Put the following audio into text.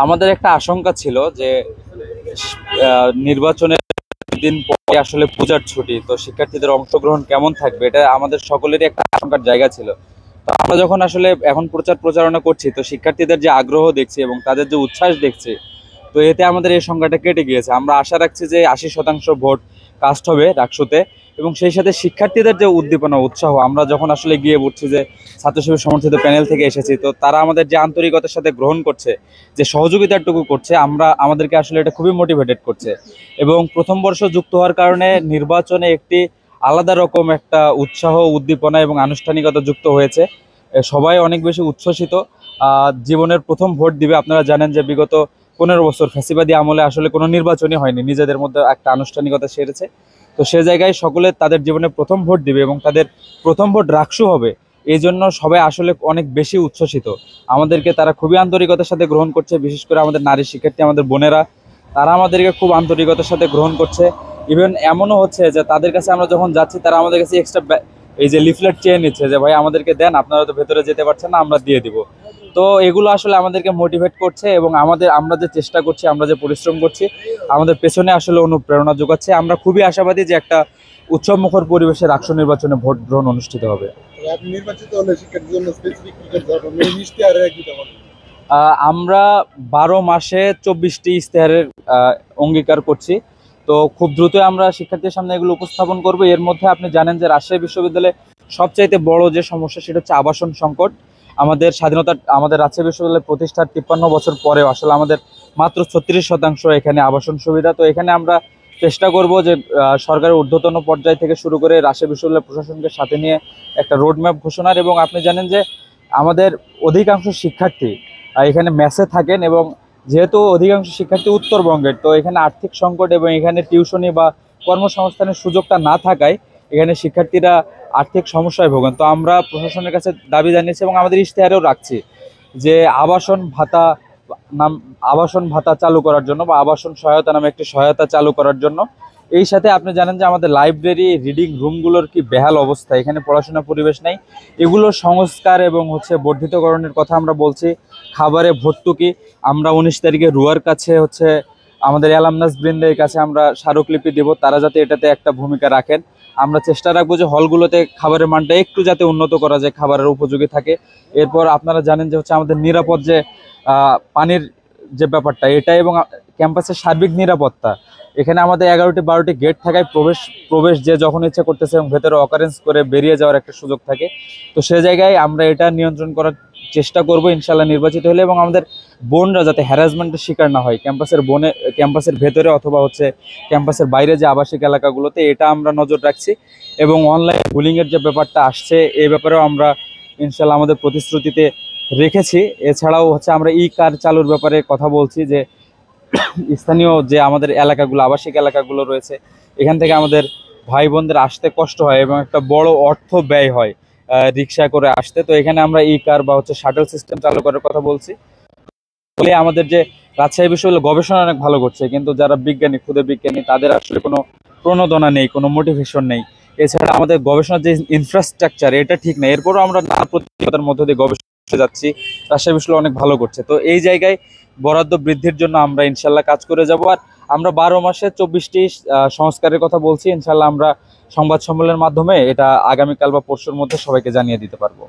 আমাদের একটা আশঙ্কা ছিল যে নির্বাচনের দিন পরে আসলে পূজার ছুটি, তো শিক্ষার্থীদের অংশগ্রহণ কেমন থাকবে এটা আমাদের সকলেরই একটা আশঙ্কার জায়গা ছিল। তো আমরা যখন আসলে এখন প্রচার প্রচারণা করছি, তো শিক্ষার্থীদের যে আগ্রহ দেখছি এবং তাদের যে উচ্ছ্বাস দেখছি, তো এতে আমাদের এই সংখ্যাটা কেটে গিয়েছে। আমরা আশা রাখছি যে 80% ভোট কাস্ট হবে ডাকসুতে, এবং সেই সাথে শিক্ষার্থীদের যে উদ্দীপনা উৎসাহ, আমরা যখন আসলে গিয়ে বুঝছি যে ছাত্রসেবী সমর্থিত প্যানেল থেকে এসেছি, তো তারা আমাদের যে আন্তরিকতার সাথে গ্রহণ করছে, যে সহযোগিতাটুকু করছে, আমাদেরকে আসলে এটা খুবই মোটিভেটেড করছে। এবং প্রথম বর্ষ যুক্ত হওয়ার কারণে নির্বাচনে একটি আলাদা রকম একটা উৎসাহ, উদ্দীপনা এবং আনুষ্ঠানিকতা যুক্ত হয়েছে। সবাই অনেক বেশি উচ্ছ্বসিত। জীবনের প্রথম ভোট দিবে। আপনারা জানেন যে বিগত 15 বছর ফ্যাসিবাদী আমলে আসলে কোনো নির্বাচনই হয়নি, নিজেদের মধ্যে একটা আনুষ্ঠানিকতা সেরেছে। তো সে জায়গায় সকলে তাদের জীবনে প্রথম ভোট দিবে এবং তাদের প্রথম ভোট রাকসু হবে, এই জন্য সবাই আসলে অনেক বেশি উচ্ছ্বসিত। আমাদেরকে তারা খুবই আন্তরিকতার সাথে গ্রহণ করছে, বিশেষ করে আমাদের নারী শিক্ষার্থী, আমাদের বোনেরা, তারা আমাদেরকে খুব আন্তরিকতার সাথে গ্রহণ করছে। ইভেন এমনও হচ্ছে যে তাদের কাছে আমরা যখন যাচ্ছি, তারা আমাদের কাছে এক্সট্রা এই যে লিফলেট চেয়ে নিচ্ছে যে ভাই আমাদেরকে দেন, আপনারা তো ভেতরে যেতে পারছেন না, আমরা দিয়ে দিব। তো এগুলো আসলে আমাদেরকে মোটিভেট করছে এবং আমরা যে চেষ্টা করছি, আমরা যে পরিশ্রম করছি, আমাদের পেছনে আসলে অনুপ্রেরণা যোগাচ্ছে। আমরা খুবই আশাবাদী যে একটা উৎসবমুখর পরিবেশে রাষ্ট্র নির্বাচনে ভোট গ্রহণ অনুষ্ঠিত হবে। আমরা 12 মাসে 24টি ইশতেহারের অঙ্গীকার করছি। তো খুব দ্রুতই আমরা শিক্ষার্থীদের সামনে এগুলো উপস্থাপন করব। এর মধ্যে আপনি জানেন যে রাজশাহী বিশ্ববিদ্যালয়ে সবচাইতে বড় যে সমস্যা, সেটা হচ্ছে আবাসন সংকট। আমাদের রাজশাহী বিশ্ববিদ্যালয় প্রতিষ্ঠার 53 বছর পরেও আসলে আমাদের মাত্র 36% এখানে আবাসন সুবিধা। তো এখানে আমরা চেষ্টা করব যে সরকারের ঊর্ধ্বতন পর্যায় থেকে শুরু করে রাজশাহী বিশ্ববিদ্যালয় প্রশাসনকে সাথে নিয়ে একটা রোডম্যাপ ঘোষণার। এবং আপনি জানেন যে আমাদের অধিকাংশ শিক্ষার্থী এখানে মেসে থাকেন, এবং যেহেতু অধিকাংশ শিক্ষার্থী উত্তরবঙ্গের, তো এখানে আর্থিক সংকট এবং এখানে টিউশনি বা কর্মসংস্থানের সুযোগটা না থাকায় এখানে শিক্ষার্থীরা আর্থিক সমস্যায় ভোগেন। তো আমরা প্রশাসনের কাছে দাবি জানিয়েছি এবং আমাদের ইশতেহারেও রাখছি যে আবাসন ভাতা চালু করার জন্য, বা আবাসন সহায়তা নামে একটি সহায়তা চালু করার জন্য। এই সাথে আপনি জানেন যে আমাদের লাইব্রেরি, রিডিং রুমগুলোর কি বেহাল অবস্থা, এখানে পড়াশোনার পরিবেশ নেই। এগুলোর সংস্কার এবং বর্ধিতকরণের কথা আমরা বলছি। খাবারে ভর্তুকি, আমরা 19 তারিখে রুয়ার কাছে আমাদের অ্যালামনাস বৃন্দের কাছে আমরা স্মারকলিপি দেব, তারা যাতে এটাতে একটা ভূমিকা রাখেন। আমরা চেষ্টা রাখবো যে হলগুলোতে খাবারের মানটা একটু যাতে উন্নত করা যায়, খাবারের উপযোগী থাকে। এরপর আপনারা জানেন যে আমাদের নিরাপদ যে পানির যে ব্যাপারটা, এটা এবং ক্যাম্পাসের সার্বিক নিরাপত্তা। এখানে আমাদের 11টি-12টি গেট থাকায় প্রবেশ যে যখন ইচ্ছা করতেছে এবং ভেতরে অকারেন্স করে বেরিয়ে যাওয়ার একটা সুযোগ থাকে। তো সে জায়গায় আমরা এটা নিয়ন্ত্রণ করার চেষ্টা করব ইনশাল্লাহ নির্বাচিত হলে, এবং আমাদের বোনরা যাতে হ্যারাসমেন্টের শিকার না হয় ক্যাম্পাসের ভেতরে অথবা ক্যাম্পাসের বাইরে যে আবাসিক এলাকাগুলোতে, এটা আমরা নজর রাখছি। এবং অনলাইন বুলিংয়ের যে ব্যাপারটা আসছে, এই ব্যাপারেও আমরা ইনশাল্লাহ আমাদের প্রতিশ্রুতিতে রেখেছি। এছাড়াও আমরা কার চালুর ব্যাপারে কথা বলছি, যে স্থানীয় যে আমাদের এলাকাগুলো, আবাসিক এলাকাগুলো রয়েছে, এখান থেকে আমাদের ভাই বোনদের আসতে কষ্ট হয় এবং একটা বড় অর্থ ব্যয় হয় রিক্সা করে আসতে। তো এখানে আমরা কার বা শাটল সিস্টেম চালু করার কথা বলছি। বলে আমাদের যে রাজশাহী বিশ্ববিদ্যালয় গবেষণা অনেক ভালো করছে, কিন্তু যারা বিজ্ঞানী, ক্ষুদে বিজ্ঞানী, তাদের আসলে কোনো প্রণোদনা নেই, কোনো মোটিভেশন নেই। এছাড়া আমাদের গবেষণার যে ইনফ্রাস্ট্রাকচার, এটা ঠিক নেই। এরপরও আমরা নানা প্রতিযোগিতার মধ্যে দিয়ে গবেষণা যাচ্ছি, রাজশাহী বিশ্ববিদ্যালয় অনেক ভালো করছে। তো এই জায়গায় বরাদ্দ বৃদ্ধির জন্য আমরা ইনশাল্লাহ কাজ করে যাব। আর আমরা 12 মাসে 24টি সংস্কারের কথা বলছি। ইনশাল্লাহ আমরা সংবাদ সম্মেলনের মাধ্যমে এটা আগামীকাল বা পরশুর মধ্যে সবাইকে জানিয়ে দিতে পারবো।